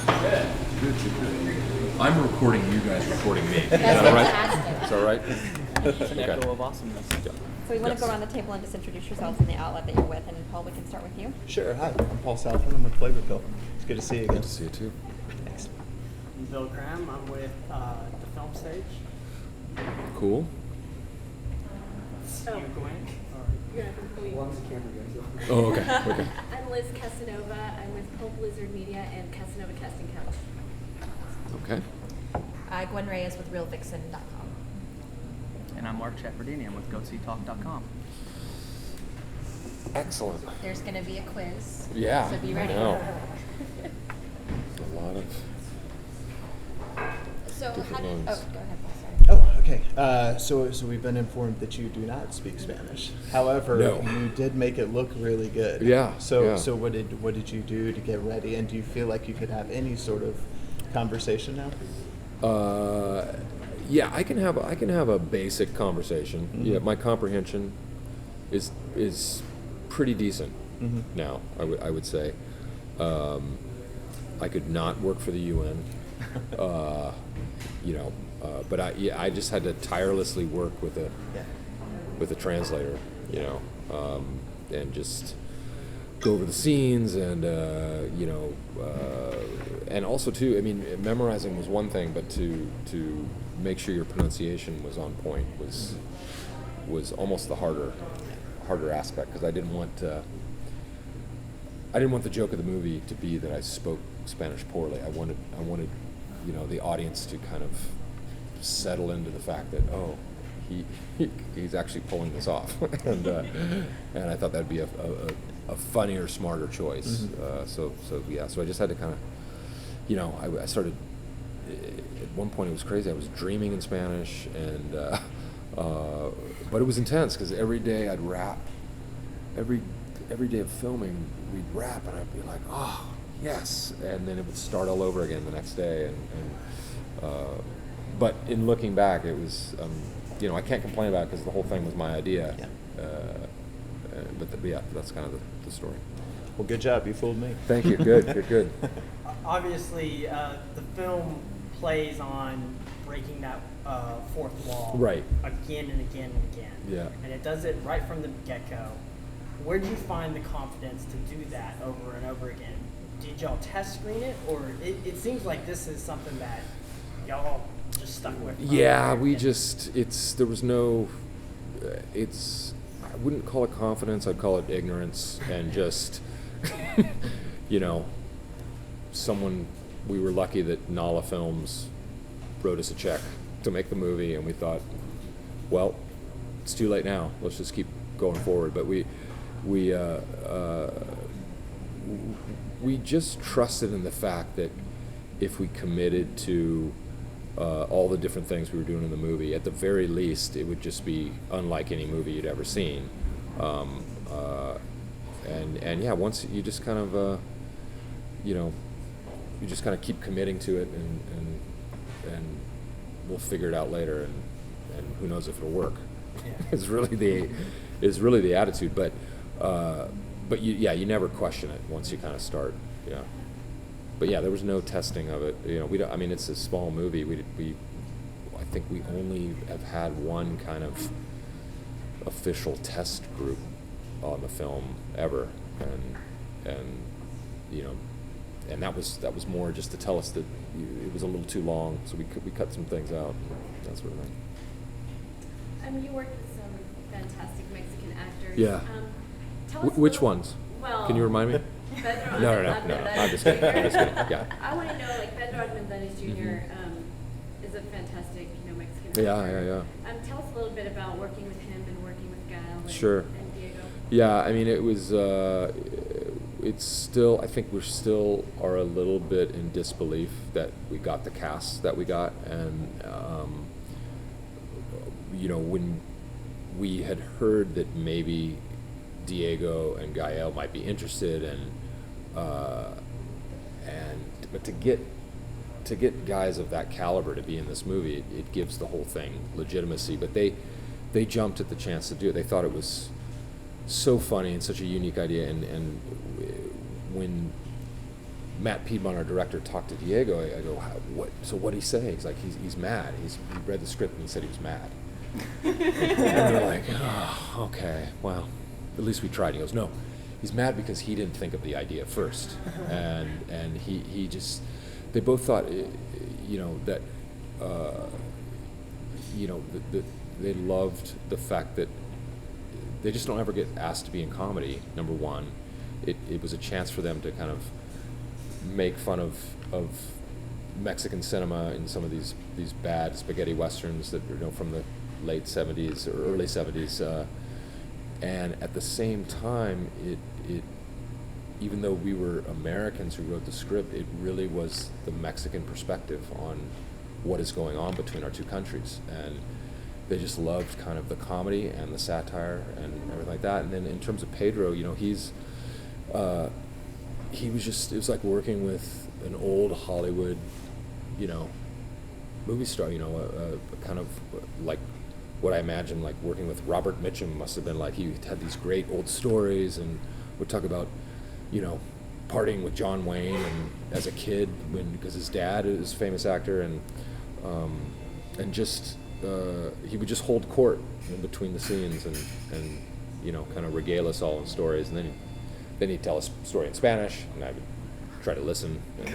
Good. I'm recording you guys recording me. Is that all right? Is that all right? It's an echo of awesomeness. Yeah. So we want to go around the table and just introduce yourselves and the outlet that you're with. And Paul, we can start with you. Sure. Hi, I'm Paul Southland. I'm with Flavor Pelt. It's good to see you again. Good to see you too. Thanks. I'm Bill Graham. I'm with the film stage. Cool. You, Gwen? You're not from Queen. One's the camera goes. Oh, okay. Okay. I'm Liz Casanova. I'm with Pulp Lizard Media and Casanova Casting Couch. Okay. Gwen Reyes with RealVixen.com. And I'm Mark Shepherdini. I'm with GoSeeTalk.com. Excellent. There's going to be a quiz. Yeah. So be ready. I know. A lot of. So Different how did, loans. oh, go ahead, Paul, sorry. Oh, okay. So we've been informed that you do not speak Spanish. However, No. you did make it look really good. Yeah, So yeah. so what did you do to get ready? And do you feel like you could have any sort of conversation now? Yeah, I can have a basic conversation. Mm-hmm. Yeah, my comprehension is pretty decent now. I would say. I could not work for the UN. But I just had to tirelessly work with a translator, and just go over the scenes and and also too. I mean, memorizing was one thing, but to make sure your pronunciation was on point was almost the harder aspect, because I didn't want the joke of the movie to be that I spoke Spanish poorly. I wanted the audience to kind of settle into the fact that he's actually pulling this off, and I thought that'd be a funnier, smarter choice. So I just had to kind of, I started at one point. It was crazy. I was dreaming in Spanish, and but it was intense because every day I'd rap. Every day of filming, we'd rap, and I'd be like, oh, yes, and then it would start all over again the next day. But in looking back, it was, I can't complain about it because the whole thing was my idea. Yeah. But that's kind of the story. Well, good job. You fooled me. Thank you. Good. Obviously, the film plays on breaking that fourth wall. Right. Again and again and again. Yeah. And it does it right from the get-go. Where did you find the confidence to do that over and over again? Did y'all test screen it, or it seems like this is something that y'all just stuck with? Yeah, there was no, I wouldn't call it confidence, I'd call it ignorance, and just, we were lucky that Nala Films wrote us a check to make the movie, and we thought, well, it's too late now, let's just keep going forward. But we just trusted in the fact that if we committed to all the different things we were doing in the movie, at the very least, it would just be unlike any movie you'd ever seen. Once you just kind of, you just kind of keep committing to it, and we'll figure it out later, and who knows if it'll work. Yeah. It's really the attitude, but you never question it once you kind of start. Yeah. But yeah, there was no testing of it. It's a small movie. I think we only have had one kind of official test group on the film ever, and that was more just to tell us that it was a little too long, so we cut some things out, that sort of thing. You worked with some fantastic Mexican actors. Yeah. Tell us Which ones? Well, Can you remind me? Pedro No. Armendariz I'm just kidding. Yeah. I want to know, Pedro Armendariz Jr. Is a fantastic, Mexican actor. Yeah. Tell us a little bit about working with him and working with Gael and Diego. Yeah, it was. It's still. I think we still are a little bit in disbelief that we got the cast that we got, and when we had heard that maybe Diego and Gael might be interested, but to get guys of that caliber to be in this movie, it gives the whole thing legitimacy. But they jumped at the chance to do it. They thought it was so funny and such a unique idea, and when Matt Piedmont, our director, talked to Diego. I go, what? So what'd he say? He's like, he's mad. He read the script and he said he was mad. And we're like, oh, okay, well, at least we tried. He goes, no, he's mad because he didn't think of the idea first, and he just, they both thought, that, that they loved the fact that they just don't ever get asked to be in comedy. Number one, it was a chance for them to kind of make fun of Mexican cinema in some of these bad spaghetti westerns that from the late 70s or early 70s, and at the same time, it even though we were Americans who wrote the script, it really was the Mexican perspective on what is going on between our two countries, and they just loved kind of the comedy and the satire and everything like that. And then in terms of Pedro, he was just, it was like working with an old Hollywood, movie star, kind of like what I imagine like working with Robert Mitchum must have been like. He had these great old stories and would talk about, partying with John Wayne and as a kid because his dad is a famous actor, and just he would just hold court in between the scenes and kind of regale us all in stories, and then he'd tell us a story in Spanish and I would try to listen, and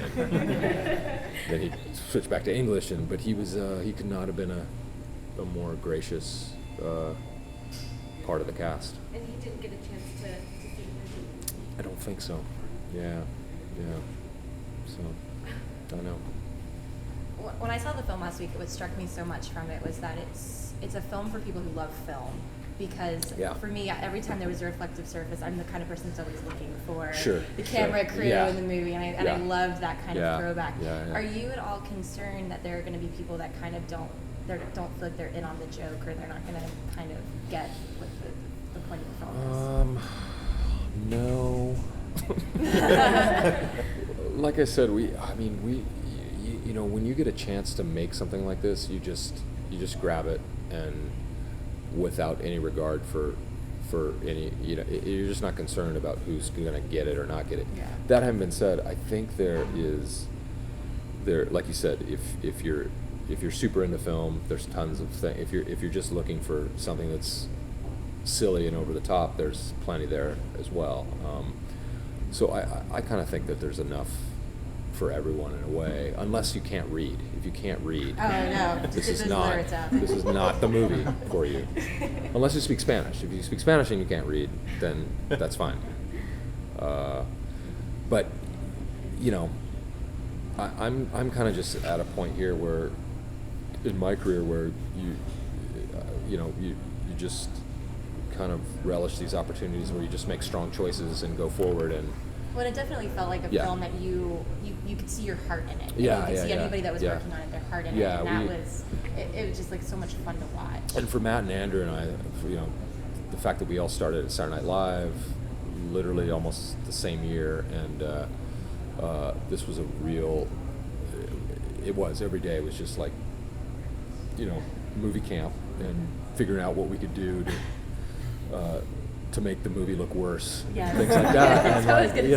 then he'd switch back to English, but he could not have been a more gracious part of the cast. And he didn't get a chance to see him. I don't think so. Yeah. So, I don't know. When I saw the film last week, what struck me so much from it was that it's a film for people who love film. Because for me, every time there was a reflective surface, I'm the kind of person that's always looking for the camera crew in the movie, and I loved that kind of throwback. Are you at all concerned that there are going to be people that kind of don't feel like they're in on the joke, or they're not going to kind of get what the point of the film is? No. Like I said, when you get a chance to make something like this, you just grab it, and without any regard for any, you're just not concerned about who's going to get it or not get it. That having been said, I think there, like you said, if you're super into film, there's tons of things. If you're just looking for something that's silly and over the top, there's plenty there as well. So I kind of think that there's enough for everyone in a way, unless you can't read. If you can't read, this is not the movie for you. Unless you speak Spanish. If you speak Spanish and you can't read, then that's fine. But I'm kind of just at a point here where, in my career, where you just kind of relish these opportunities where you just make strong choices and go forward. And well, it definitely felt like a film that you could see your heart in it. And you could see anybody that was working on it, their heart in it. And it was just like so much fun to watch. And for Matt and Andrew and I, the fact that we all started at Saturday Night Live literally almost the same year, and this was a real, it was every day was just like, movie camp and figuring out what we could do to make the movie look worse, things like that. That's what I was gonna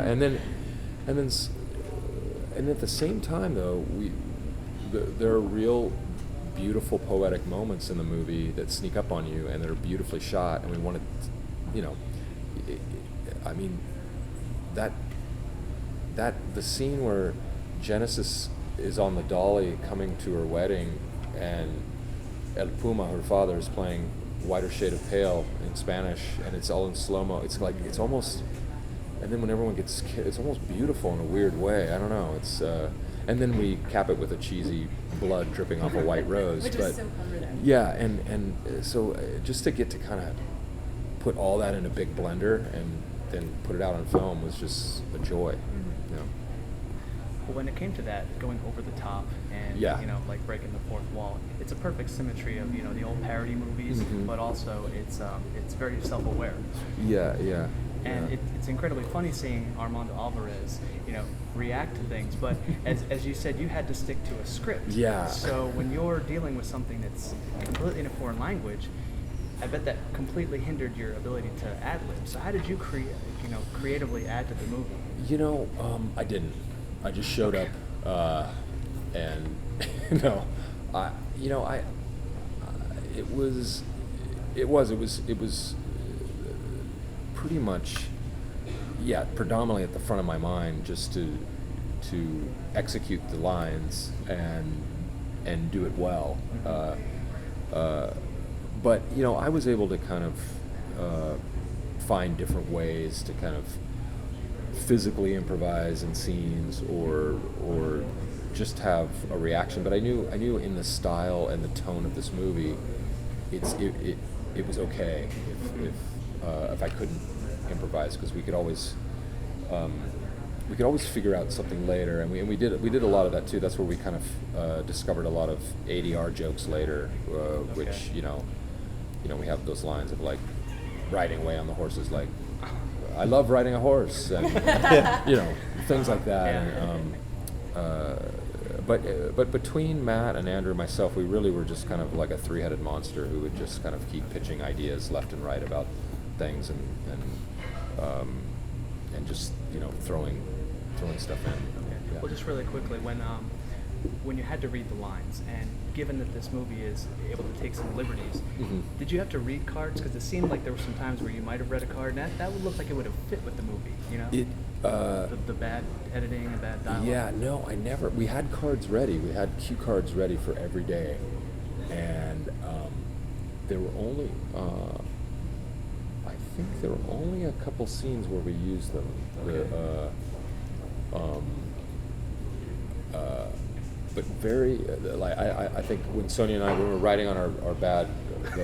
say. And at the same time, though, there are real beautiful poetic moments in the movie that sneak up on you, and that are beautifully shot. And we wanted, that the scene where Genesis is on the dolly coming to her wedding, and El Puma, her father, is playing Whiter Shade of Pale in Spanish, and it's all in slow-mo. It's like, it's almost, and then when everyone gets killed, it's almost beautiful in a weird way. I don't know. It's and then we cap it with a cheesy blood dripping off a white rose. Which was so clever there. Yeah, and so just to get to kind of put all that in a big blender and then put it out on film was just a joy. But when it came to that, going over the top and like breaking the fourth wall, it's a perfect symmetry of the old parody movies, but also it's very self-aware. And it's incredibly funny seeing Armando Alvarez, react to things. But as you said, you had to stick to a script. Yeah. So when you're dealing with something that's completely in a foreign language, I bet that completely hindered your ability to ad-lib. So how did you creatively add to the movie? I didn't. I just showed up, and no, I, you know, I, it was pretty much, yeah, predominantly at the front of my mind, just to execute the lines and do it well. But I was able to kind of find different ways to kind of physically improvise in scenes or just have a reaction. But I knew in the style and the tone of this movie, it was okay if I couldn't improvise, because we could always figure out something later, and we did a lot of that too. That's where we kind of discovered a lot of ADR jokes later, which we have those lines of like riding away on the horses, like I love riding a horse, and things like that. Yeah. And, but between Matt and Andrew and myself, we really were just kind of like a three-headed monster who would just kind of keep pitching ideas left and right about things and just throwing stuff in. Yeah. Well, just really quickly, when you had to read the lines, and given that this movie is able to take some liberties, did you have to read cards? Because it seemed like there were some times where you might have read a card, and that would look like it would have fit with the movie, the bad editing and bad dialogue. Yeah, no, I never. We had cards ready. We had cue cards ready for every day, and there were only, I think there were only a couple scenes where we used them. Okay. But very, I think when Sonia and I, when we were riding on our bad,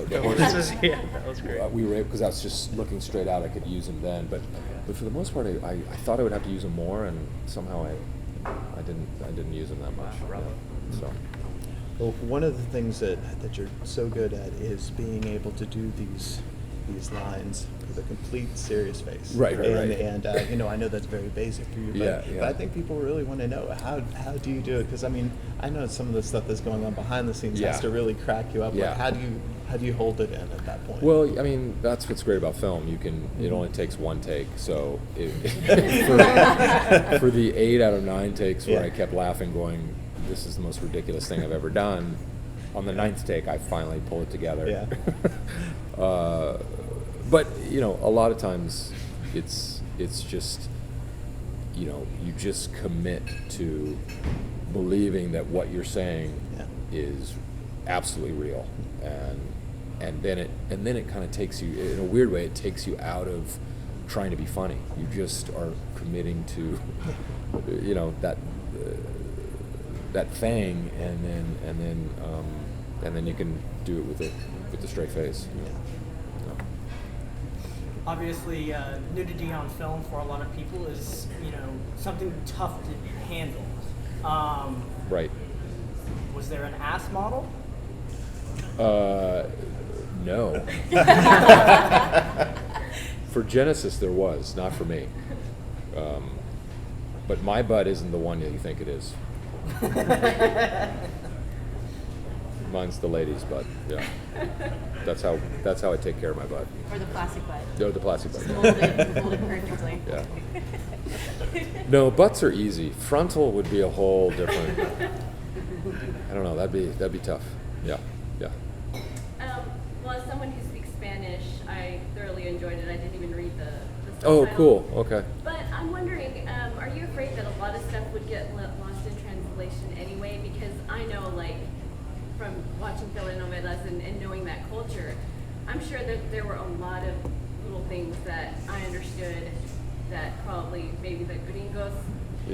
the horses, Yeah, that was great. we were, because I was just looking straight out, I could use them then. But for the most part, I thought I would have to use them more, and somehow I didn't use them that much. Bravo. Yeah. So. Well, one of the things that you're so good at is being able to do these lines with a complete serious face. Right. And I know that's very basic for you, but I think people really want to know how do you do it? Because I know some of the stuff that's going on behind the scenes has to really crack you up. Yeah. Like, how do you hold it in at that point? Well, that's what's great about film. It only takes one take. So for the 8 out of 9 takes where I kept laughing, going, "This is the most ridiculous thing I've ever done," on the 9th take, I finally pull it together. Yeah. But a lot of times it's just you just commit to believing that what you're saying is absolutely real, and then it kind of takes you, in a weird way, it takes you out of trying to be funny. You just are committing to that thing, and then you can do it with a straight face. Obviously, nudity on film for a lot of people is, something tough to handle. Right. Was there an ass model? No. For Genesis, there was, not for me. But my butt isn't the one that you think it is. Mine's the lady's butt. Yeah. That's how I take care of my butt. Or the plastic butt. No, the plastic butt. It's molded perfectly. Yeah. No, butts are easy. Frontal would be a whole different. I don't know. That'd be tough. Yeah. Well, as someone who speaks Spanish, I thoroughly enjoyed it. I didn't even read the Oh, subtitles. cool. Okay. But I'm wondering, are you afraid that a lot of stuff would get lost in translation anyway? Because I know, like, from watching telenovelas and knowing that culture, I'm sure that there were a lot of little things that I understood that probably maybe the gringos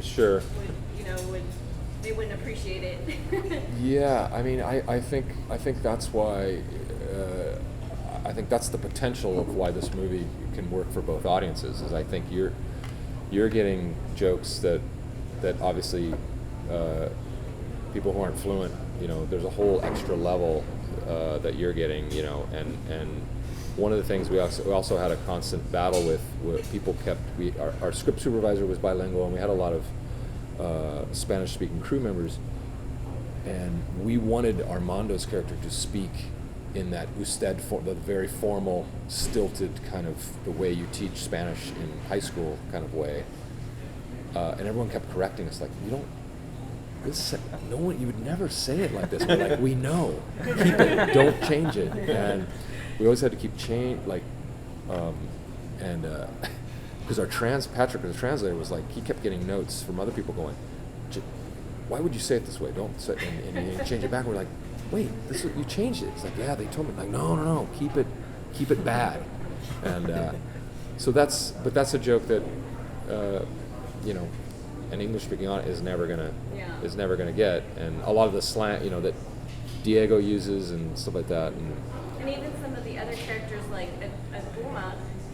Sure. they wouldn't appreciate it. Yeah, I think that's why. I think that's the potential of why this movie can work for both audiences. Is I think you're getting jokes that obviously people who aren't fluent, there's a whole extra level that you're getting, and one of the things we also had a constant battle with people our script supervisor was bilingual, and we had a lot of Spanish-speaking crew members, and we wanted Armando's character to speak in that usted form, the very formal, stilted kind of the way you teach Spanish in high school kind of way. and everyone kept correcting us, like, you don't. No one, you would never say it like this. We're like, we know. Keep it. Don't change it. And we always had to keep because Patrick, the translator, was like, he kept getting notes from other people going, why would you say it this way? Don't say, and he change it back. We're like, wait, you changed it. It's like, yeah, they told me. Like, no, keep it bad. And so that's a joke that, an English-speaking audience is never gonna get, and a lot of the slang, that Diego uses and stuff like that, and even some of the other characters like Aguma.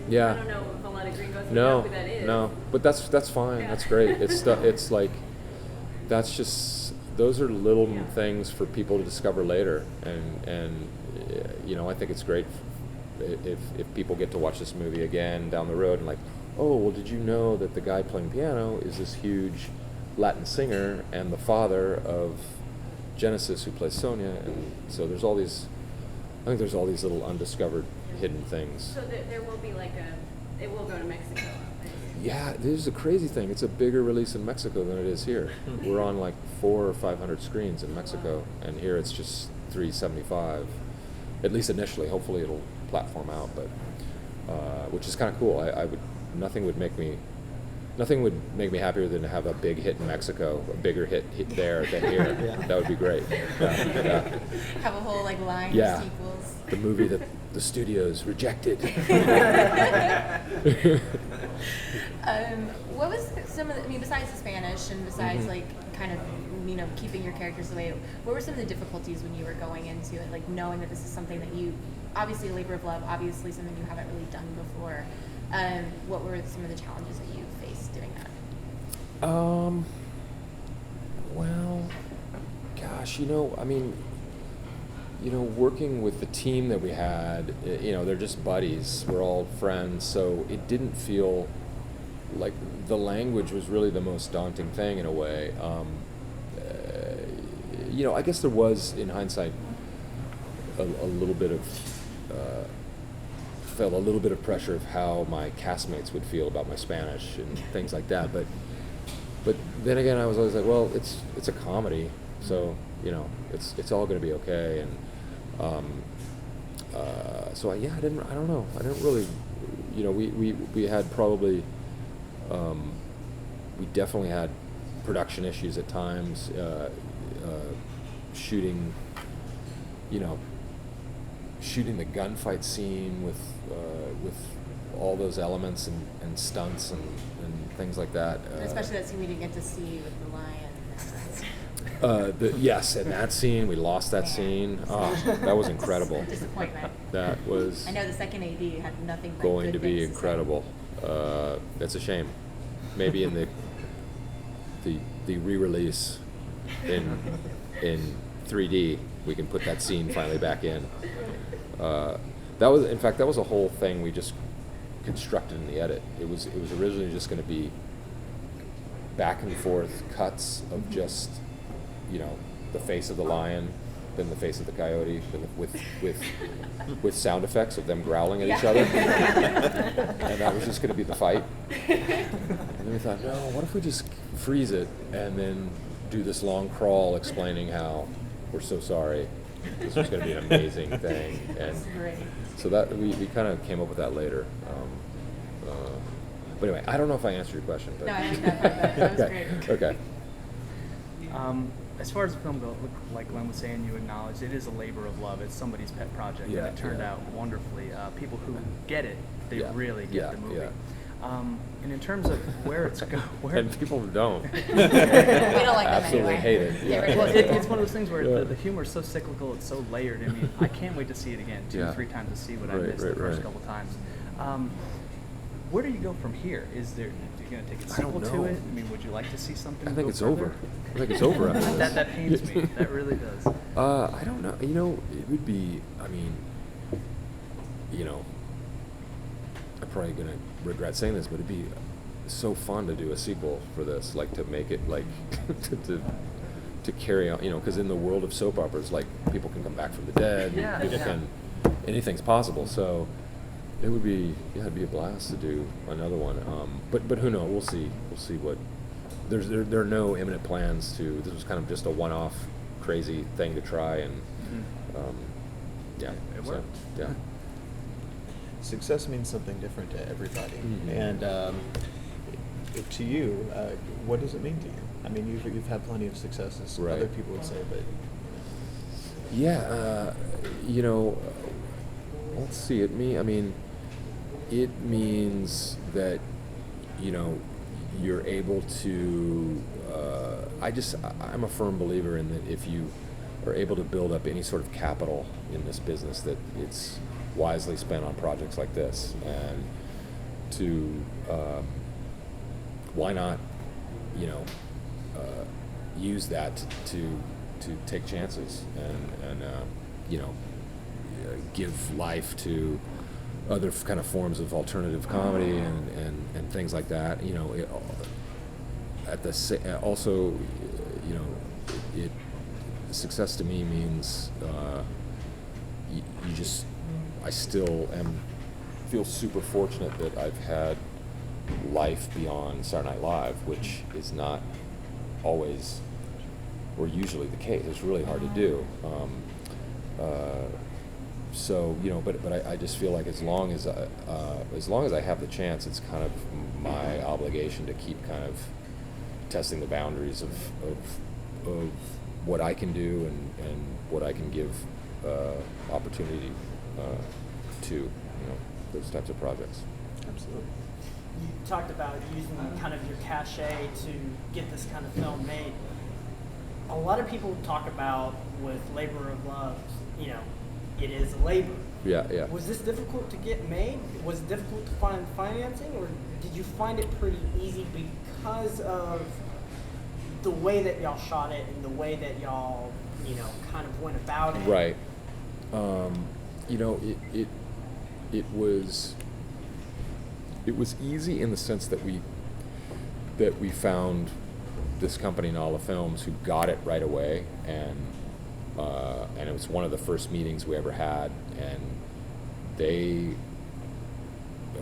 Yeah. I don't know if a lot of gringos know who that is. No, but that's fine. Yeah. That's great. It's like that's just those are little things for people to discover later, and I think it's great if people get to watch this movie again down the road and like, oh, well, did you know that the guy playing piano is this huge Latin singer and the father of Genesis, who plays Sonia? And so there's all these little undiscovered hidden things. So there will be it will go to Mexico. Yeah, this is a crazy thing. It's a bigger release in Mexico than it is here. We're on like 400 or 500 screens in Mexico, and here it's just 375, at least initially. Hopefully it'll platform out, but which is kind of cool. Nothing would make me happier than to have a big hit in Mexico, a bigger hit there than here. Yeah. That would be great. Yeah. Have a whole line Yeah. of sequels. The movie that the studios rejected. What was some of besides the Spanish and besides kind of keeping your characters away, what were some of the difficulties when you were going into it, like knowing that this is something that you, obviously a labor of love, obviously something you haven't really done before? What were some of the challenges that you faced doing that? Well, gosh, working with the team that we had, they're just buddies. We're all friends, so it didn't feel like the language was really the most daunting thing in a way. I guess there was, in hindsight, a little bit of felt a little bit of pressure of how my castmates would feel about my Spanish and things like that. But then again, I was always like, well, it's a comedy, so it's all going to be okay. And so I don't know. I didn't really, we had probably, we definitely had production issues at times, shooting the gunfight scene with all those elements and stunts and things like that. Especially that scene we didn't get to see with the lion. Yes, and that scene, we lost that scene. Oh, that was incredible. Disappointment. That was. I know the second AD had nothing but going good to be things incredible. It's a shame. Maybe in the re-release in 3D, we can put that scene finally back in. That was a whole thing we just constructed in the edit. It was originally just going to be back and forth cuts of just the face of the lion, then the face of the coyote, then with sound effects of them growling at each other, and that was just going to be the fight. And then we thought, no, what if we just freeze it and then do this long crawl explaining how we're so sorry. This was going to be an amazing thing, and so that we kind of came up with that later. But anyway, I don't know if I answered your question. But No, I like that part. That was okay. great. Okay. As far as the film goes, like Glenn was saying, you acknowledged it is a labor of love. It's somebody's pet project, Yeah, and it turned yeah. out wonderfully. People who get it, they Yeah, really get yeah, the movie. yeah. And in terms of where it's where And people who don't We don't like them absolutely anyway. hate it. Get rid of well, those it's people. one of those things where Yeah. the humor is so cyclical, it's so layered. I mean, I can't wait to see it again, 2 or Yeah. 3 times to see what I Right, missed right, the first right. couple times. Where do you go from here? Are you going to take a I don't sequel to know. it? I mean, would you like to see something? I think go it's further? over. I think it's over after this. That pains me. That really does. I don't know. It would be. I mean, I'm probably gonna regret saying this, but it'd be so fun to do a sequel for this, like to make it like to carry on, because in the world of soap operas, like people can come back from the dead, Yeah. people Yeah. can, anything's possible. So it would be, it'd be a blast to do another one. But who knows? We'll see what there are no imminent plans to. This was kind of just a one-off, crazy thing to try, and yeah, It worked. Yeah. Success means something different to everybody, Mm-hmm. and to you, what does it mean to you? I mean, you've had plenty of successes. Right. Other people would say, but Yeah, let's see. I mean, it means that you're able to. I'm a firm believer in that if you are able to build up any sort of capital in this business, that it's wisely spent on projects like this, and to why not, use that to take chances and give life to other kind of forms of alternative comedy and things like that. Also, success to me means I still feel super fortunate that I've had life beyond Saturday Night Live, which is not always or usually the case. It's really hard to do. But I just feel like as long as I have the chance, it's kind of my obligation to keep kind of testing the boundaries of what I can do and what I can give opportunity to those types of projects. absolutely. You talked about using kind of your cachet to get this kind of film made. A lot of people talk about with Labor of Love, it is a labor. Yeah. Was this difficult to get made? Was it difficult to find financing, or did you find it pretty easy because of the way that y'all shot it and the way that y'all, kind of went about it? Right. It was easy in the sense that we found this company, Nala Films, who got it right away, and it was one of the first meetings we ever had, and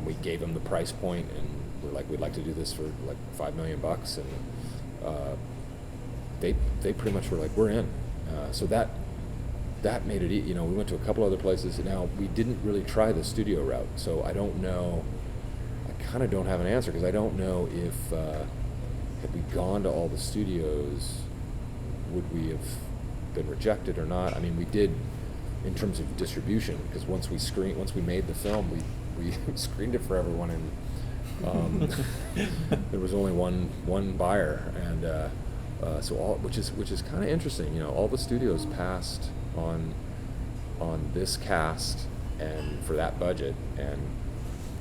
we gave them the price point, and we're like, we'd like to do this for like $5 million, and they pretty much were like, we're in. So that made it easy. We went to a couple other places. Now, we didn't really try the studio route, so I don't know. I kind of don't have an answer, because I don't know if had we gone to all the studios, would we have been rejected or not. I mean, we did in terms of distribution, because once we made the film, we screened it for everyone, and there was only one buyer, and which is kind of interesting. All the studios passed on this cast and for that budget, and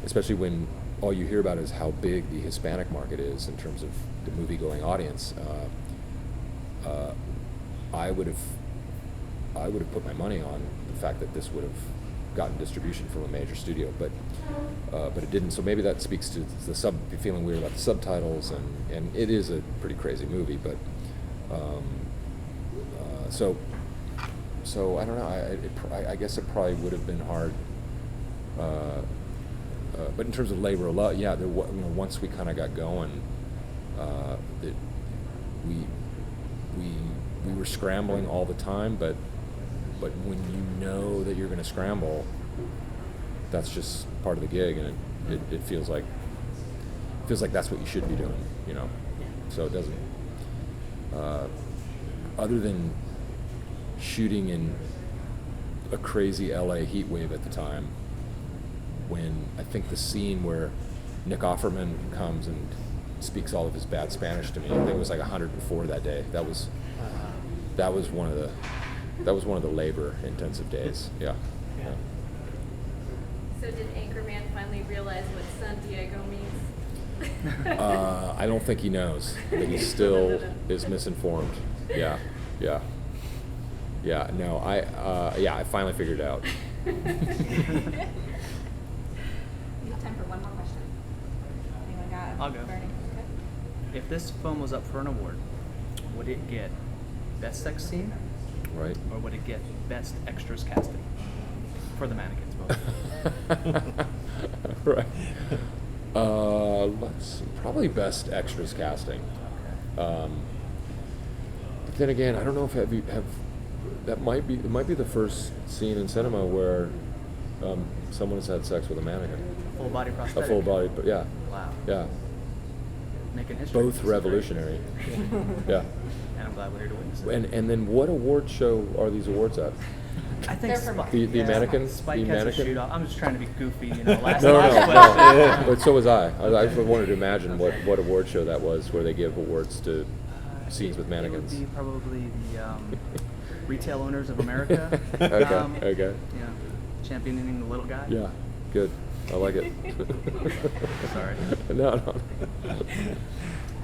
especially when all you hear about is how big the Hispanic market is in terms of the movie-going audience. I would have put my money on the fact that this would have gotten distribution from a major studio, but it didn't. So maybe that speaks to the feeling weird about the subtitles, and it is a pretty crazy movie. But so I don't know. I guess it probably would have been hard. But in terms of Labor of Love, yeah, once we kind of got going, we were scrambling all the time, but when you know that you're going to scramble, that's just part of the gig, and it feels like that's what you should be doing, So it doesn't. Other than shooting in a crazy LA heat wave at the time, when I think the scene where Nick Offerman comes and speaks all of his bad Spanish to me, I think it was like 104 that day. That was one of the labor-intensive days. Yeah. So did Anchorman finally realize what San Diego means? I don't think he knows. I think he still is misinformed. Yeah. No, I finally figured it out. We have time for one more question. Anyone got I'll go. burning? Okay. If this film was up for an award, would it get best sex scene, Right. or would it get best extras casting for the mannequins? Both. Right. Let's see. Probably best extras casting. But then again, I don't know if have that might be the first scene in cinema where someone has had sex with a mannequin. Full body prosthetic. A full body, but yeah. Wow. Yeah. Making history. Both revolutionary. Yeah. And I'm glad we're here to witness it. And then what award show are these awards at? I think They're from- The mannequin? Spike The has mannequin? a shoot off. I'm just trying to be goofy, you know. Last No, question. but so was I. I wanted to imagine what award show that was where they give awards to scenes with mannequins. It would be probably the Retail Owners of America. Okay, okay. Yeah, championing the little guy. Yeah, good. I like it. Sorry. No.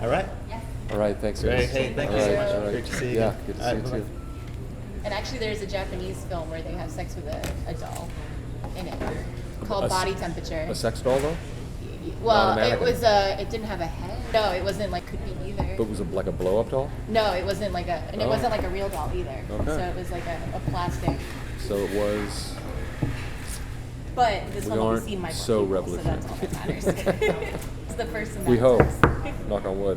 All right. Yes. All right, thanks, Great. guys. Hey, thank All you so right, much. all right. Great to see you Yeah, again. good to All see right, you bye-bye. too. And actually, there's a Japanese film where they have sex with a doll in it called A Body Temperature. A sex doll, though? Well, Not a it mannequin. was it didn't have a head. No, it wasn't like could be either. But was it like a blow-up doll? No, it wasn't like and it Oh. wasn't like a real doll either. Okay. So it was like a plastic. So it was. But this We one will be aren't seen by more so people, so that's all that matters. It's the person that We hope. says. Knock on wood.